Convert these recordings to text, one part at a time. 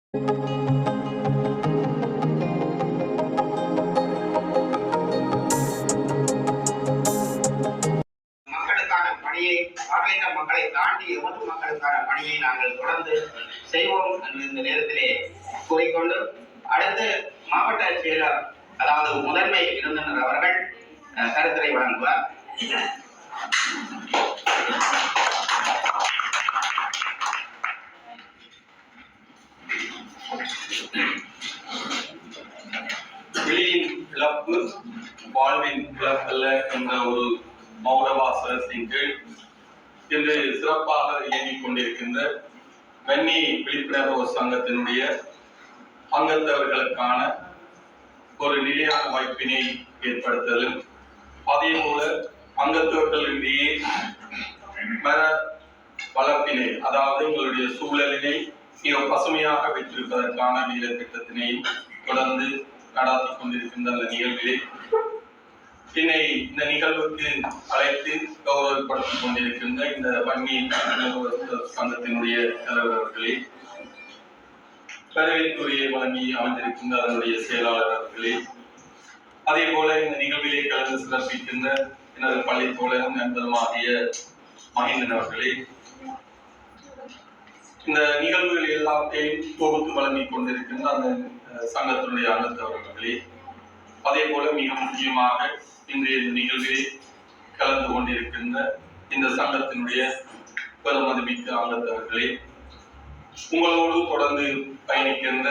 பார்வையிட்ட மக்களை தாண்டி எமது மக்களுக்கான பணியை நாங்கள் தொடர்ந்து செய்வோம் என்று இந்த நேரத்திலே கூறிக்கொண்டு, அடுத்து மாவட்ட செயலர் அதாவது முதன்மை விருந்தினர் அவர்கள் கருத்துரை வழங்குவார். வெளியின் இழப்பு வாழ்வின் இழப்பல்ல என்ற ஒரு மௌன வாசகத்தின் கீழ் இன்று சிறப்பாக இயங்கிக் கொண்டிருக்கின்ற வன்னி விழிப்புணர்வு சங்கத்தினுடைய அங்கத்தவர்களுக்கான ஒரு நிலையான வாய்ப்பினை ஏற்படுத்தலும், அதே போல அங்கத்தவர்களிடையே மன வளர்ப்பினை, அதாவது உங்களுடைய சூழலினை மிக பசுமையாக வைத்திருப்பதற்கான வேலை திட்டத்தினையும் தொடர்ந்து நடாத்தி கொண்டிருக்கின்ற அந்த நிகழ்விலே என்னை இந்த நிகழ்வுக்கு அழைத்து கௌரவப்படுத்திக் கொண்டிருக்கின்ற இந்த வன்னி சங்கத்தினுடைய தலைவர்களே, வரவேற்புரையை வழங்கி அமைந்திருக்கின்ற அதனுடைய செயலாளர் அவர்களே, அதே போல இந்த நிகழ்விலே கலந்து சிறப்பிக்கின்ற எனது பள்ளி தோழரும் நண்பருமாகிய மகேந்திரன் அவர்களே, இந்த நிகழ்வுகள் எல்லாத்தையும் தொகுத்து வழங்கிக் கொண்டிருக்கின்ற அந்த சங்கத்தினுடைய அங்கத்தவர்களே, அதே போல மிக முக்கியமாக இன்றைய நிகழ்வில் கலந்து கொண்டிருக்கின்ற இந்த சங்கத்தினுடைய பெருமதிமிக்க அங்கத்தவர்களே, உங்களோடு தொடர்ந்து பயணிக்கின்ற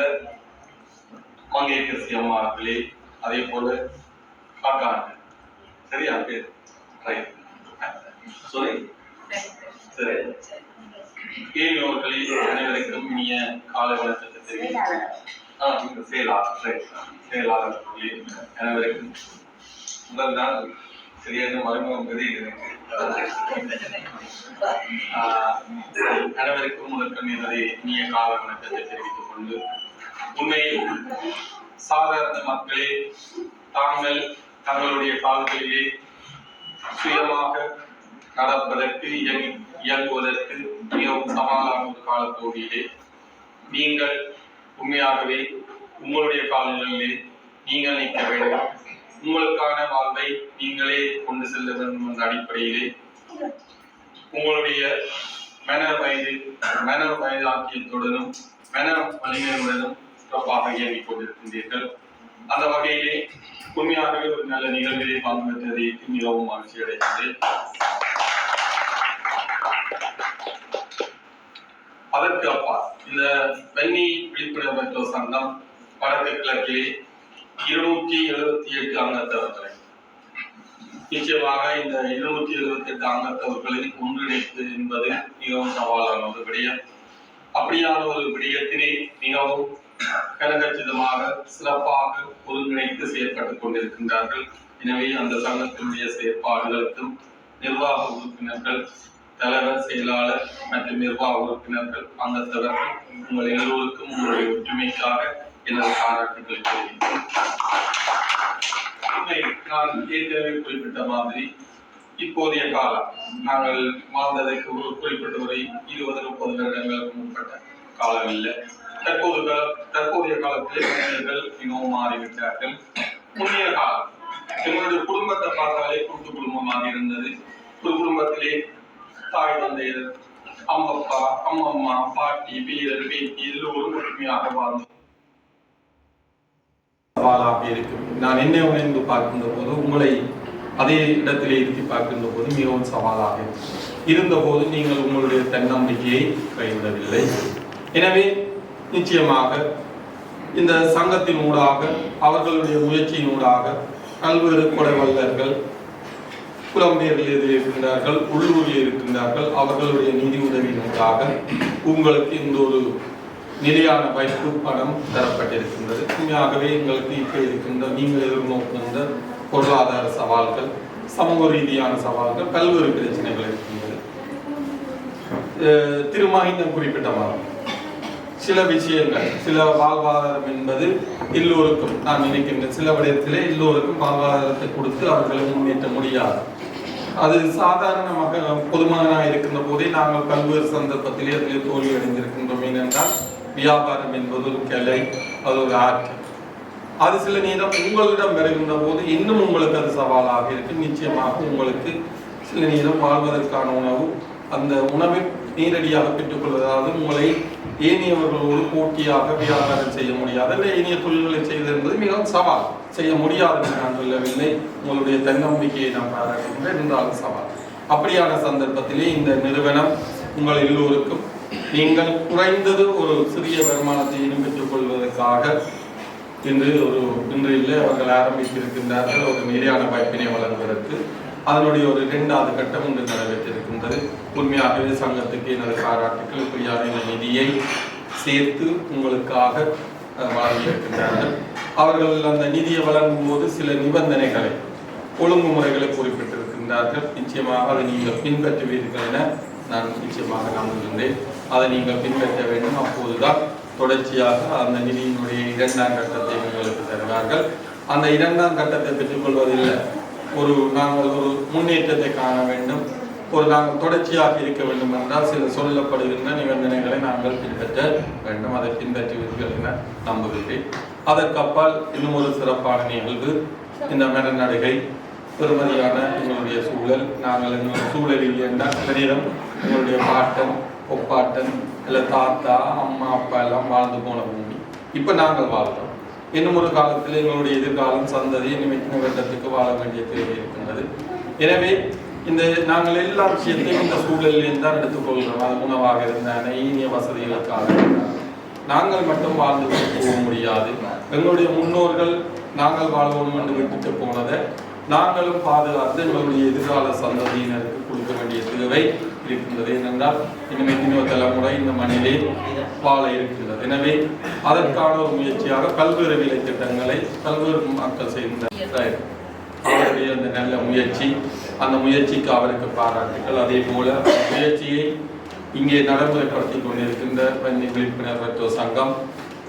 மங்கேற்கரசி அம்மார்களே, அதே போல காக்காங்க சரியா பேர் சரி ஏழியோர்களே அனைவருக்கும் இனிய கால வணக்கத்தை தெரிவித்து செயலாளர்களே அனைவருக்கும் முதல் நாள் சரியான மறைமுகம் அனைவருக்கும் முதற்கும் எனது இனிய கால வணக்கத்தை தெரிவித்துக் கொண்டு, உண்மையில் சாதாரண மக்களே தாங்கள் தங்களுடைய கால்களிலே சுயமாக நடப்பதற்கு இயங்குவதற்கு மிகவும் சவாலான ஒரு காலப்பகுதியிலே நீங்கள் உண்மையாகவே உங்களுடைய கால்களிலே நீங்கள் நிற்க வேண்டும், உங்களுக்கான வாழ்வை நீங்களே கொண்டு செல்ல வேண்டும் என்ற அடிப்படையிலே உங்களுடைய மன வயதாக்கியத்துடனும் மன வலிமையுடனும் சிறப்பாக இயங்கிக் கொண்டிருக்கின்றீர்கள். அந்த வகையிலே உண்மையாகவே ஒரு நல்ல நிகழ்விலே பங்கு பெற்றதை மிகவும் மகிழ்ச்சி அடைகின்றேன். அதற்கு அப்பா இந்த வன்னி விழிப்புணர்வு சங்கம் வடக்கு கிழக்கிலே 278 அங்கத்தவர்களை, நிச்சயமாக இந்த 278 அங்கத்தவர்களை ஒன்றிணைப்பு என்பது மிகவும் சவாலான ஒரு விடயம். அப்படியான ஒரு விடயத்தினை மிகவும் கனகச்சிதமாக சிறப்பாக ஒருங்கிணைத்து செயற்பட்டுக் கொண்டிருக்கின்றார்கள். எனவே அந்த சங்கத்தினுடைய செயற்பாடுகளுக்கும் நிர்வாக உறுப்பினர்கள், தலைவர், செயலாளர் மற்றும் நிர்வாக உறுப்பினர்கள், அங்கத்தவர்கள் உங்கள் எல்லோருக்கும் உங்களுடைய ஒற்றுமைக்காக எனது பாராட்டுகளை தெரிவிக்கிறேன். நான் ஏற்கனவே குறிப்பிட்ட மாதிரி இப்போதைய காலம் நாங்கள் வாழ்ந்ததற்கு ஒரு குறிப்பிட்ட ஒரு 20-30 வருடங்களுக்கு முற்பட்ட காலம் இல்லை. தற்போதைய காலத்திலே மனிதர்கள் மிகவும் மாறிவிட்டார்கள். முன்னைய காலம் எங்களுடைய குடும்பத்தை பார்த்தாலே கூட்டு குடும்பமாக இருந்தது. ஒரு குடும்பத்திலே தாய் தந்தையர், அம்மப்பா, அம்மம்மா, பாட்டி, பேரர், பேத்தி எல்லோரும் ஒற்றுமையாக வாழ்ந்தோம். சவாலாக இருக்கும். நான் என்ன உணர்ந்து பார்க்கின்ற போது உங்களை அதே இடத்திலே இருத்தி பார்க்கின்ற போது மிகவும் சவாலாக இருந்த போது நீங்கள் உங்களுடைய தன்னம்பிக்கையை கைவிடவில்லை. எனவே நிச்சயமாக இந்த சங்கத்தின் ஊடாக அவர்களுடைய முயற்சியின் ஊடாக பல்வேறு கொடை வல்லர்கள் புலம்பெயர்களில் இருக்கின்றார்கள், உள்ளூரில் இருக்கின்றார்கள். அவர்களுடைய நிதி உதவியினூடாக உங்களுக்கு இந்த ஒரு நிலையான வைப்பு பணம் தரப்பட்டிருக்கின்றது. உண்மையாகவே எங்களுக்கு இப்போ இருக்கின்ற நீங்கள் எதிர்நோக்குகின்ற பொருளாதார சவால்கள், சமூக ரீதியான சவால்கள், பல்வேறு பிரச்சனைகள் இருக்கின்றது. திருமகிந்தம் குறிப்பிட்ட மாதிரி சில விஷயங்கள், சில வாழ்வாதாரம் என்பது எல்லோருக்கும், நான் நினைக்கின்ற சில விடயத்திலே எல்லோருக்கும் வாழ்வாதாரத்தை கொடுத்து அவர்களை முன்னேற்ற முடியாது. அது சாதாரண பொதுமகனாக இருக்கின்ற போதே நாங்கள் பல்வேறு சந்தர்ப்பத்திலே அதிலே தோல்வி அடைந்திருக்கின்றோம். ஏனென்றால் வியாபாரம் என்பது ஒரு கலை, அது ஒரு ஆர்ட். அது சில நேரம் உங்களிடம் வருகின்ற போது இன்னும் உங்களுக்கு அது சவாலாக இருக்கு. நிச்சயமாக உங்களுக்கு சில நேரம் வாழ்வதற்கான உணவு, அந்த உணவை நேரடியாக பெற்றுக்கொள்வதாவது உங்களை ஏனையவர்களோடு போட்டியாக வியாபாரம் செய்ய முடியாது, இல்லை ஏனைய தொழில்களை செய்வது என்பது மிகவும் சவால். செய்ய முடியாது நான் சொல்லவில்லை, உங்களுடைய தன்னம்பிக்கையை நான் பாராட்டுகின்றேன், இருந்தாலும் சவால். அப்படியான சந்தர்ப்பத்திலே இந்த நிறுவனம் உங்கள் எல்லோருக்கும் நீங்கள் குறைந்தது ஒரு சிறிய வருமானத்தை பெற்றுக் கொள்வதற்காக இன்று இல்லை அவர்கள் ஆரம்பித்திருக்கின்றார்கள் ஒரு நிலையான வாய்ப்பினை வழங்குவதற்கு. அதனுடைய ஒரு 2வது கட்டம் இன்று நிறைவேற்றிருக்கின்றது. உண்மையாகவே சங்கத்துக்கு எனது பாராட்டுக்கள். இப்படியான இந்த நிதியை சேர்த்து உங்களுக்காக வழங்கியிருக்கின்றார்கள். அவர்கள் அந்த நிதியை வழங்கும் போது சில நிபந்தனைகளை, ஒழுங்குமுறைகளை குறிப்பிட்டிருக்கின்றார்கள். நிச்சயமாக அதை நீங்கள் பின்பற்றுவீர்கள் என நான் நிச்சயமாக நம்புகின்றேன். அதை நீங்கள் பின்பற்ற வேண்டும். அப்போதுதான் தொடர்ச்சியாக அந்த நிதியினுடைய 2ஆம் கட்டத்தை உங்களுக்கு தருவார்கள். அந்த 2ஆம் கட்டத்தை பெற்றுக்கொள்வதில்லை, நாங்கள் ஒரு முன்னேற்றத்தை காண வேண்டும், நாங்கள் தொடர்ச்சியாக இருக்க வேண்டும் என்றால் சில சொல்லப்படுகின்ற நிபந்தனைகளை நாங்கள் பின்பற்ற வேண்டும். அதை பின்பற்றுவீர்கள் என நம்புகின்றேன். அதற்கப்பால் இன்னும் ஒரு சிறப்பான நிகழ்வு, இந்த மரநடுகை பெருமதியான எங்களுடைய சூழல். நாங்கள் எங்களுடைய சூழலில் என்றால் சரீரம் எங்களுடைய பாட்டன், ஒப்பாட்டன், இல்லை தாத்தா, அம்மா, அப்பா எல்லாம் வாழ்ந்து போன பூமி. இப்போ நாங்கள் வாழ்கிறோம். இன்னும் ஒரு காலத்தில் எங்களுடைய எதிர்காலம் சந்ததி நிமித்த கட்டத்துக்கு வாழ வேண்டிய தேவை இருக்கின்றது. எனவே நாங்கள் எல்லா விஷயத்தையும் இந்த சூழலில் தான் எடுத்துக்கொள்கிறோம். அது உணவாக இருந்தான ஈனிய வசதிகளுக்காக நாங்கள் மட்டும் வாழ்ந்து போக முடியாது. எங்களுடைய முன்னோர்கள் நாங்கள் வாழ்வோம் என்று விட்டுட்டு போனதை நாங்களும் பாதுகாத்து எங்களுடைய எதிர்கால சந்ததியினருக்கு கொடுக்க வேண்டிய தேவை இருக்கின்றது. ஏனென்றால் இன்னும் தலைமுறை இந்த மண்ணிலே வாழ இருக்கின்றது. எனவே அதற்கான ஒரு முயற்சியாக பல்வேறு வேலை திட்டங்களை பல்வேறு மக்கள் செய்கின்ற அவருடைய அந்த நல்ல முயற்சி, அந்த முயற்சிக்கு அவருக்கு பாராட்டுகள். அதே போல முயற்சியை இங்கே நடைமுறைப்படுத்தி கொண்டிருக்கின்ற வன்னி விழிப்புணர்வு சங்கம்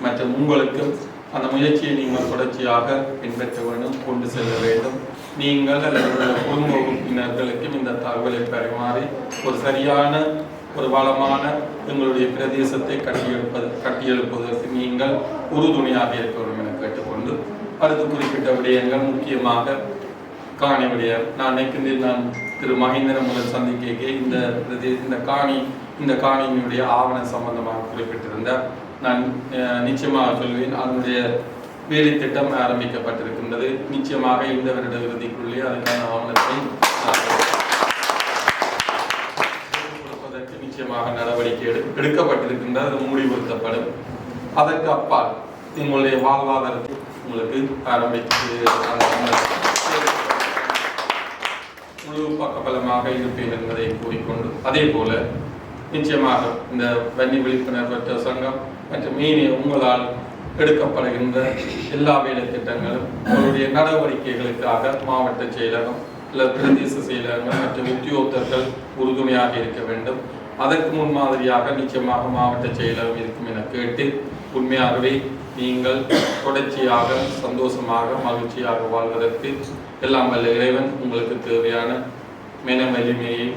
மற்றும் உங்களுக்கும் அந்த முயற்சியை நீங்கள் தொடர்ச்சியாக பின்பற்ற வேண்டும், கொண்டு செல்ல வேண்டும். நீங்கள் அல்லது குடும்ப உறுப்பினர்களுக்கும் இந்த தகவலை பரிமாறி ஒரு சரியான ஒரு வளமான எங்களுடைய பிரதேசத்தை கட்டியெழுப்பதற்கு நீங்கள் உறுதுணையாக இருக்க வேண்டும் என கேட்டுக்கொண்டு, அடுத்து குறிப்பிட்ட விடயங்கள் முக்கியமாக காணி விடயம். நான் நினைக்கின்றேன், நான் திரு மகேந்திரன் முதல் சந்திக்க இந்த காணியினுடைய ஆவணம் சம்பந்தமாக குறிப்பிட்டிருந்தார். நான் நிச்சயமாக சொல்வேன், அதனுடைய வேலை திட்டம் ஆரம்பிக்கப்பட்டிருக்கின்றது. நிச்சயமாக இந்த வருட இறுதிக்குள்ளே அதற்கான ஆவணத்தை கொடுப்பதற்கு நிச்சயமாக நடவடிக்கை எடுக்கப்பட்டிருக்கின்றது. அது முடிவுறுத்தப்படும். அதற்கு அப்பால் உங்களுடைய வாழ்வாதாரத்தை உங்களுக்கு ஆரம்பித்து முழு பக்கபலமாக இருப்பேன் என்பதை கூறிக்கொண்டு, அதே போல நிச்சயமாக இந்த வன்னி விழிப்புணர்வு சங்கம் மற்றும் உங்களால் எடுக்கப்படுகின்ற எல்லா வேலை திட்டங்களும் உங்களுடைய நடவடிக்கைகளுக்காக மாவட்ட செயலகம் இல்லை பிரதேச செயலகங்கள் மற்றும் உத்தியோகத்தர்கள் உறுதுணையாக இருக்க வேண்டும். அதற்கு முன்மாதிரியாக நிச்சயமாக மாவட்ட செயலகம் இருக்கும் என கேட்டு, உண்மையாகவே நீங்கள் தொடர்ச்சியாக சந்தோஷமாக மகிழ்ச்சியாக வாழ்வதற்கு எல்லாம் வல்ல இறைவன் உங்களுக்கு தேவையான மன வலிமையை,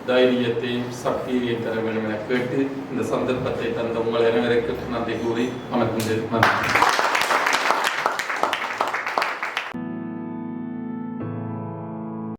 தைரியத்தையும் சக்தியையும் தர வேண்டும் என கேட்டு இந்த சந்தர்ப்பத்தை தந்த உங்கள் அனைவருக்கு நன்றி கூறி அமர்கின்றேன். நன்றி.